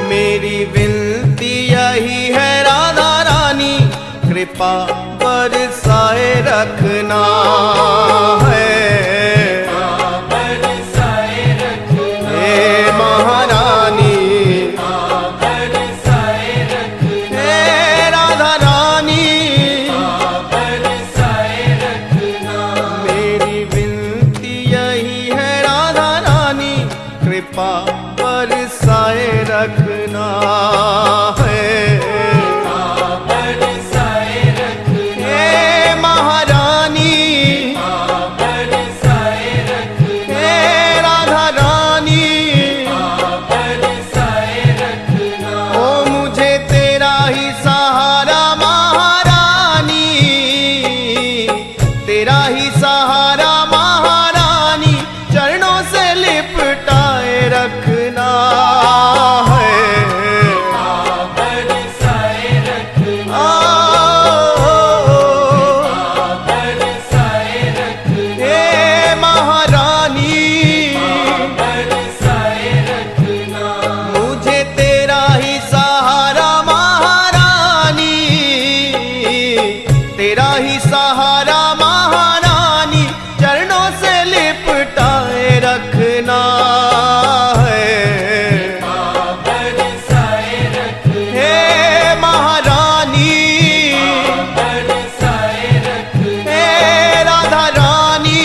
मेरी विनती यही है राधा रानी, कृपा बरसाए रखना है। हे महारानी, हे राधा रानी, मेरी विनती यही है राधा रानी, कृपा बरसाए रखना है। तेरा ही सहारा महारानी, चरणों से लिपटाए रखना है। हे महारानी, मुझे तेरा ही सहारा महारानी, तेरा ही सहारा रखना है। हे महारानी, हे राधा रानी,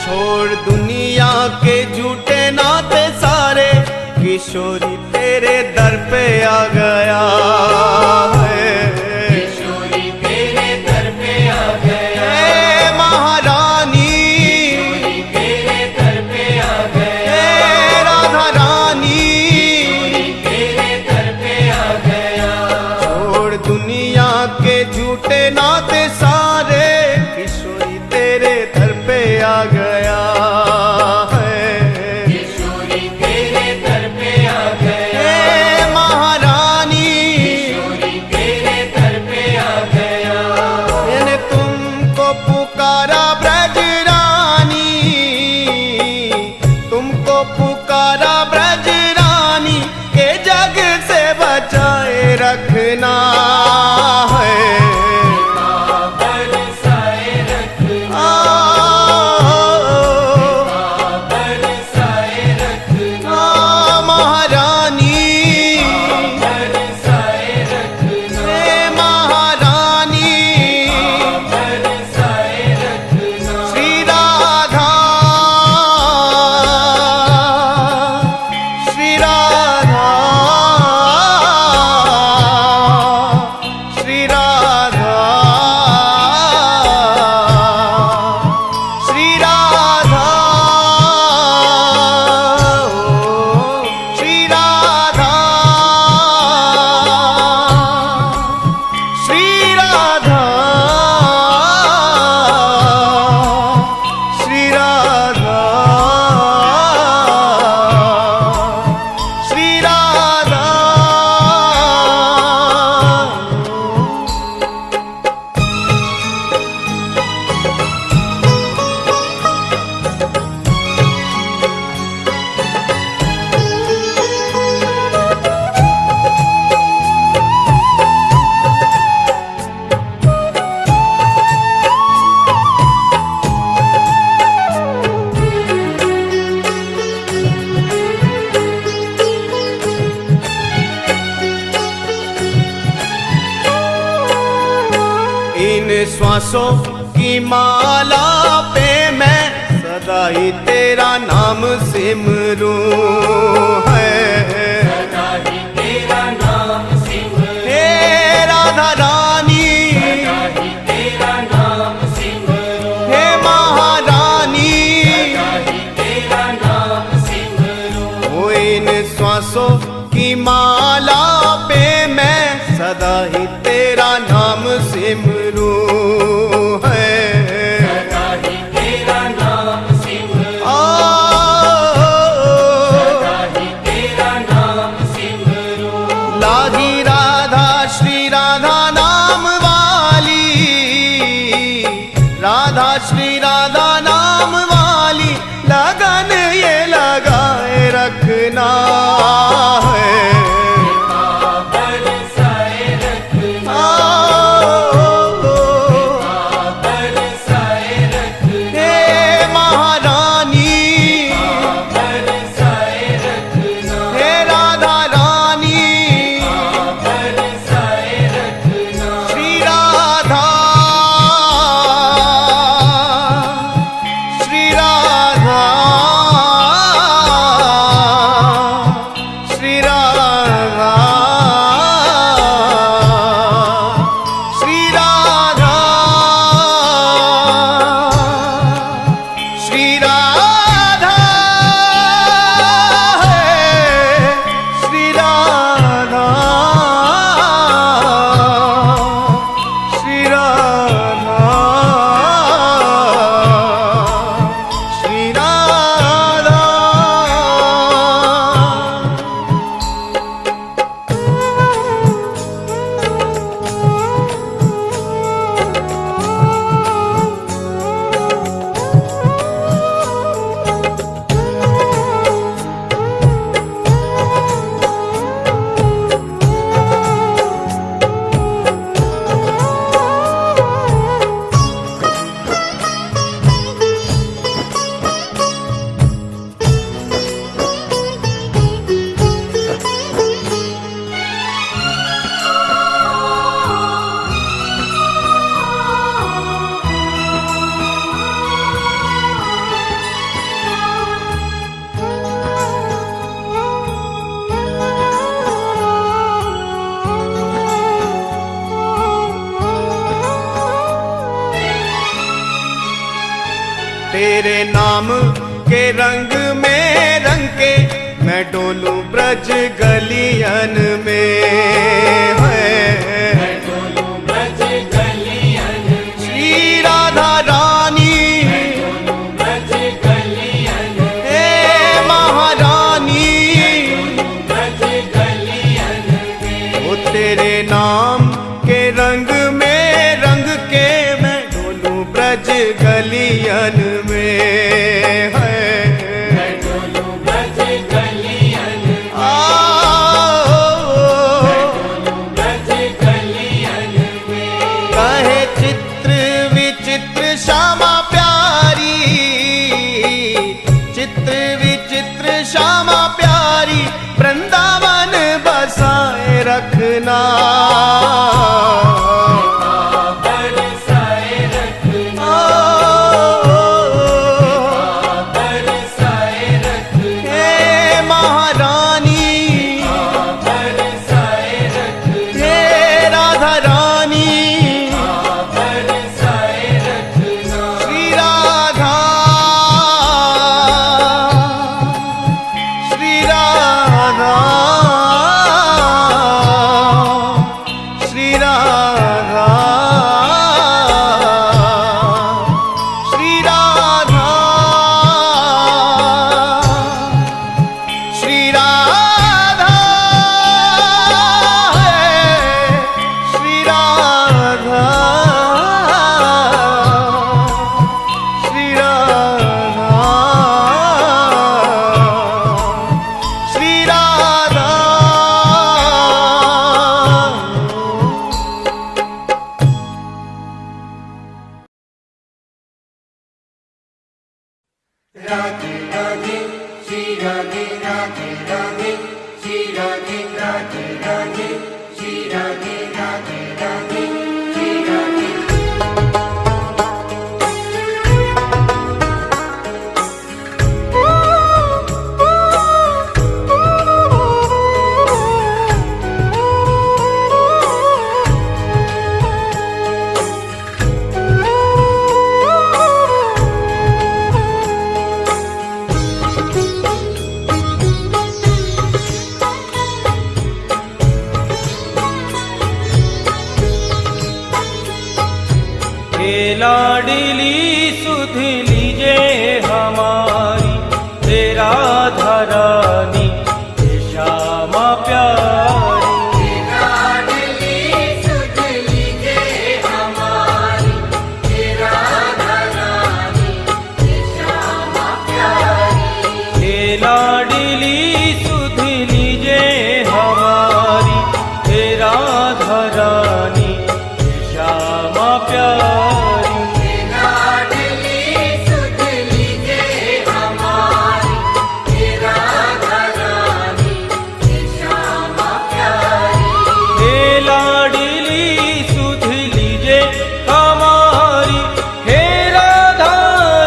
छोड़ दुनिया के झूठे नाते सारे, किशोरी तेरे दर पे आ गया है। किशोरी तेरे दर पे आ गया, हे महारानी, तेरे दर पे आ गया, हे राधा रानी, तेरे दर पे आ गया। छोड़ दुनिया के झूठे नाते सारे, किशोरी तेरे दर पे आ गया है। किशोरी तेरे दर पे आ गया, हे महारानी, किशोरी तेरे दर पे आ गया। मैंने तुमको पुकारा ब्रज रानी, तुमको पुकारा ब्रज रानी, के जग से बचाए रखना है। इन श्वासों की माला पे मैं सदा ही तेरा नाम सिमरूं है। सदा ही तेरा नाम सिमरूं, हे राधा रानी, सदा ही तेरा नाम सिमरूं, हे महारानी, सदा ही तेरा नाम सिमरूं। ओ इन श्वासों की माला पे मैं सदा ही तेरा नाम सिमरूं है। सदा ही तेरा नाम सिमरूं, सदा ही तेरा नाम सिमरूं। लागी राधा श्री राधा नाम वाली, राधा श्री राधा नाम वाली लगन ये लगाए रखना है। बरसाए रखना, बरसाए रखना, हे महारानी, बरसाए रखना, हे राधा रानी, बरसाए रखना। श्री राधा, श्री राधा, श्री राधा, श्री राधा, श्री राधा, श्री राधा, श्री राधा, श्री राधा। तेरे नाम के रंग में रंग के मैं डोलूं ब्रज गलियन में है। डोलूं ब्रज गलियन में, श्री राधा रानी, डोलूं ब्रज गलियन में, हे महारानी, ब्रज गलियन में। ओ तेरे नाम के रंग में रंग के मैं डोलूं ब्रज गलियन में है। डोलूं ब्रज गलियन में, डोलूं ब्रज गलियन में। कहे चित्र विचित्र श्यामा प्यारी, चित्र विचित्र श्यामा प्यारी वृंदावन बसाए रखना। बरसाए रखना, हे लाडली सुध लीजे हमारी, हे राधा रानी, हे श्यामा प्यारी। हे लाडली सुध लीजे हमारी, हे राधा रानी, हे श्यामा प्यारी। हे लाडली सुध लीजे हमारी, हे राधा रानी, हे श्यामा प्यारी। हे लाडली सुध लीजे हमारी, हे राधा रानी, हे श्यामा प्यारी। हे लाडली सुध लीजे हमारी, हे राधा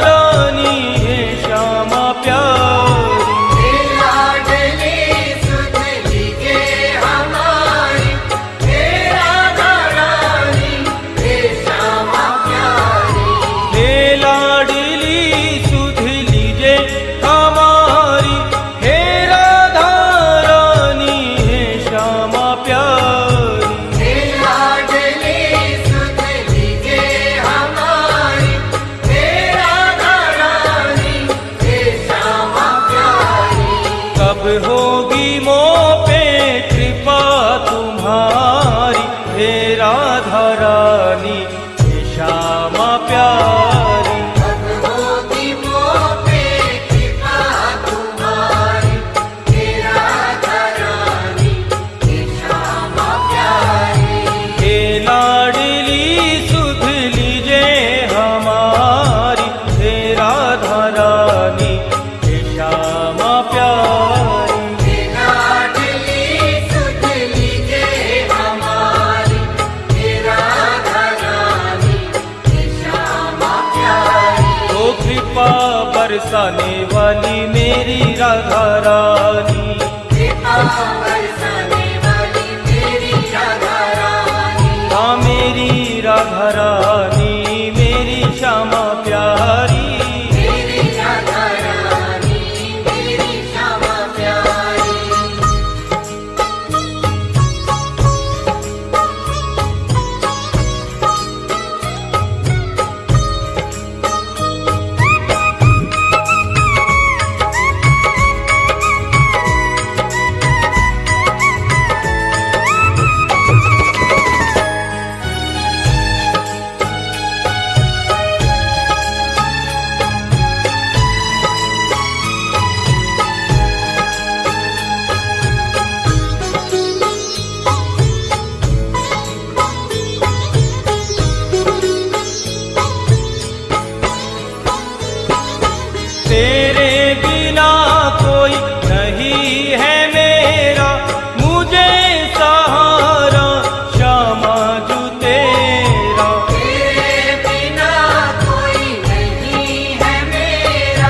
रानी, हे श्यामा प्यारी। हे लाडली सुध लीजे हमारी, हे राधा रानी, हे श्यामा प्यारी। हे लाडली सुध लीजे हमारी, हे राधा रानी, हे श्यामा प्यारी। हे लाडली सुध लीजे हमारी, हे राधा रानी, हे श्यामा प्यारी। कब होगी मोह पे कृपा तुम्हारी, हे राधा रानी, हे श्यामा प्यारी। अब होगी मोह पे कृपा तुम्हारी, हे राधा रानी, हे श्यामा प्यारी। हे लाडली सुध लीजे हमारी, हे राधा रानी, हे श्यामा प्यारी। हे लाडली सुध लीजे हमारी, हे राधा रानी, हे श्यामा प्यारी। ओ कृपा बरसाने वाली मेरी राधा रानी, कृपा बरसाने वाली मेरी राधा रानी। हाँ मेरी राधा रानी, मेरी श्यामा प्यारी। मेरी राधा रानी, मेरी श्यामा प्यारी। तेरे बिना कोई नहीं है मेरा, मुझे सहारा श्यामा जू तेरा। तेरे बिना कोई नहीं है मेरा,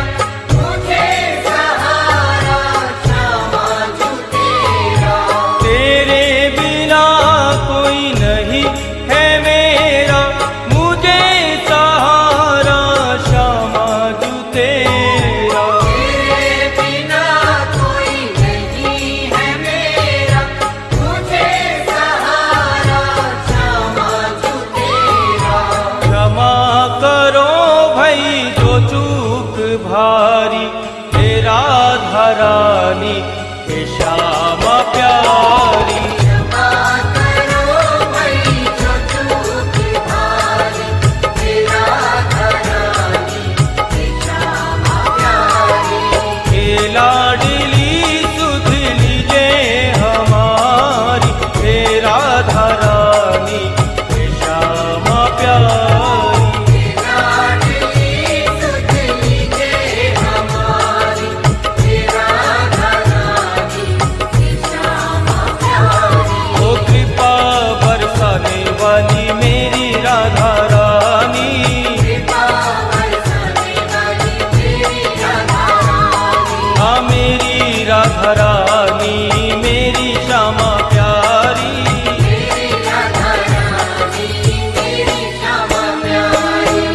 मुझे सहारा श्यामा जू तेरा। तेरे बिना कोई नहीं है मेरा, मुझे सहारा श्यामा जू तेरा। तेरे बिना कोई नहीं है मेरा, मुझे सहारा श्यामा जू तेरा। क्षमा करो भई जो चूक भारी, हे राधा रानी, हे श्यामा प्यारी। क्षमा करो भई जो चूक भारी, हे राधा रानी, हे श्यामा प्यारी। हे लाडली सुध लीजे हमारी, हे राधा रानी, हे श्यामा प्यारी। हे लाडली सुध लीजे हमारी, हे राधा रानी, हे श्यामा प्यारी। ओ कृपा बरसाने वाली मेरी राधा रानी, कृपा बरसाने वाली मेरी राधा रानी। हाँ मेरी राधा रानी, मेरी श्यामा प्यारी। मेरी राधा रानी, मेरी श्यामा प्यारी।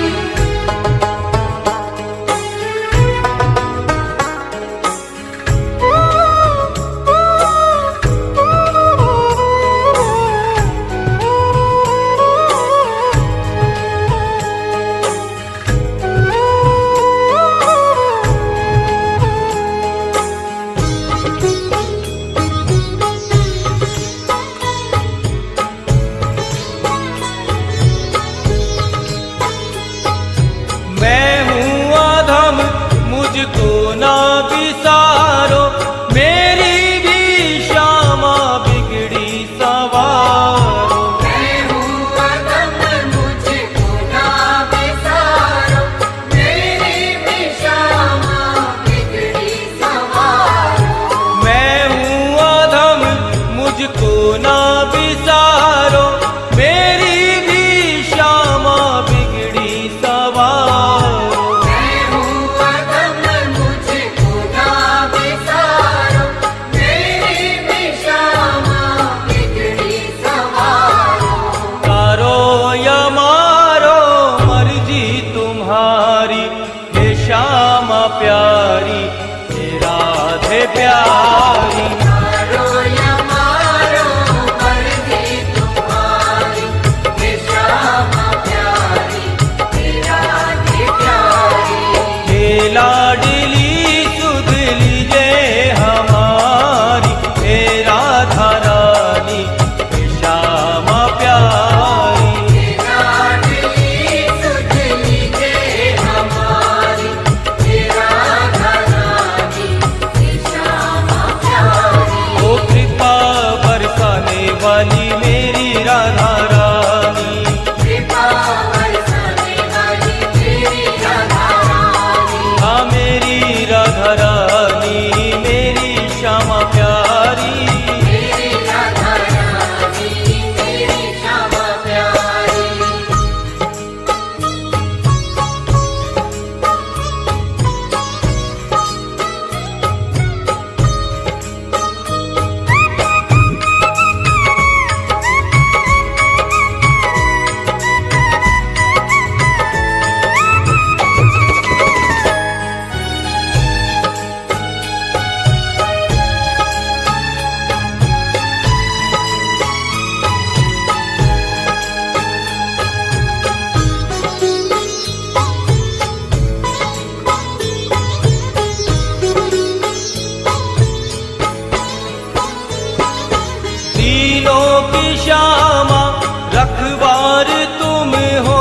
द्वार तुम हो,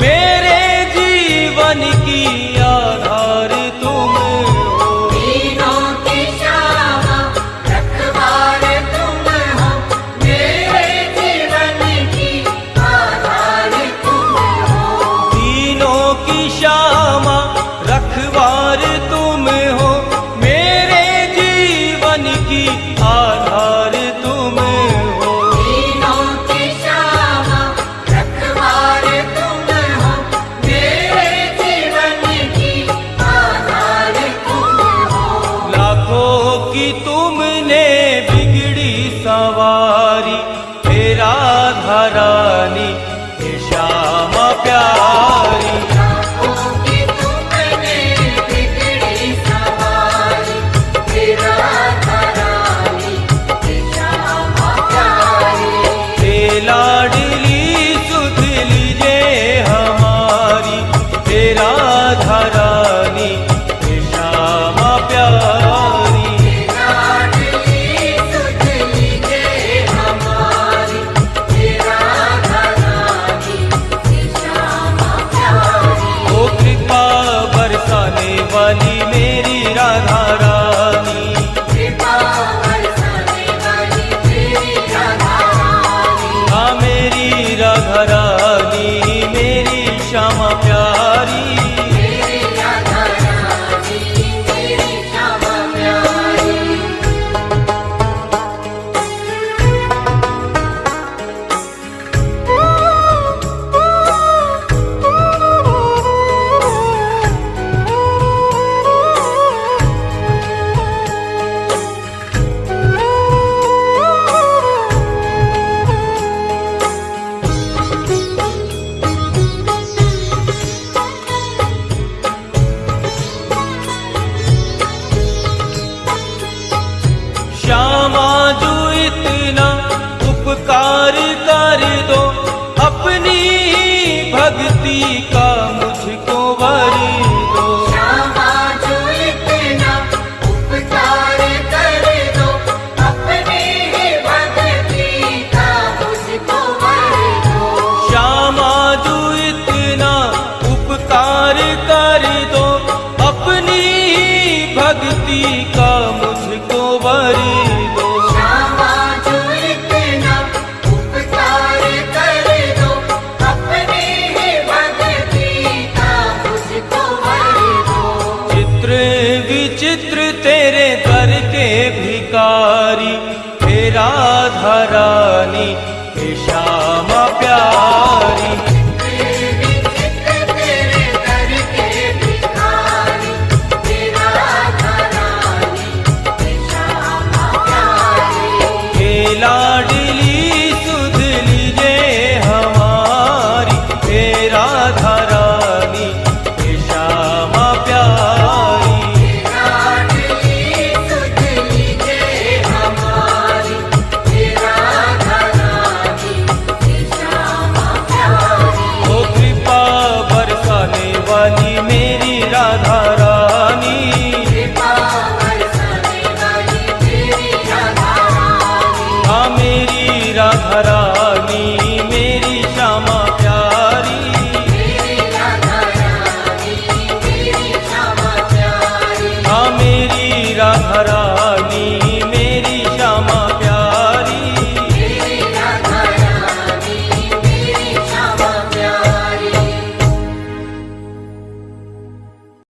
मेरे जीवन की आधार तुम हो। तीनों की श्यामा रखवार तुम हो, मेरे जीवन की आधार तुम हो। तीनों की श्यामा रखवार तुम हो, मेरे जीवन की आधार तुम हो। तीनों की श्यामा रखवार तुम हो, मेरे जीवन की आधार तुम हो। लाखों की तुमने बिगड़ी सवारी, हे राधा रानी हे श्यामा प्यारी। लाखों की तुमने बिगड़ी सवारी, हे राधा रानी हे श्यामा प्यारी। हे लाडली सुध लीजे हमारी, हे राधा रानी हे श्यामा प्यारी। लाडली सुध लीजे हमारी, हे राधा रानी हे श्यामा प्यारी। ओ कृपा बरसाने वाली मेरी राधा रानी, कृपा बरसाने वाली तेरी राधा रानी। हाँ मेरी राधा रानी मेरी श्यामा प्यारी। मेरी राधा रानी मेरी श्यामा प्यारी। श्यामा जो इतना उपकार कर दो, अपनी भक्ति का मुझको वर दो। श्यामा जो इतना उपकार कर दो, अपनी ही भक्ति का मुझको वर दो। श्यामा जो इतना उपकार कर दो, अपनी भक्ति का मुझको वर दो। श्यामा जो इतना उपकार कर दो, अपनी ही भक्ति का मुझको वर दो। चित्र विचित्र तेरे दर के भिकारी, हे राधा रानी हे श्यामा प्यारी। विचित्र तेरे दर के भिखारी, हे राधा रानी हे श्यामा प्यारी। हे लाडली सुध लीजे हमारी, हे राधा रानी हे श्यामा प्यारी। लाडली सुध लीजे हमारी, हे राधा रानी हे श्यामा प्यारी। ओ कृपा बरसाने वाली मेरी राधा रानी, कृपा बरसाने वाली तेरी राधा रानी। हाँ मेरी राधा रानी मेरी श्यामा प्यारी। मेरी राधा रानी मेरी श्यामा प्यारी। हाँ मेरी राधा रानी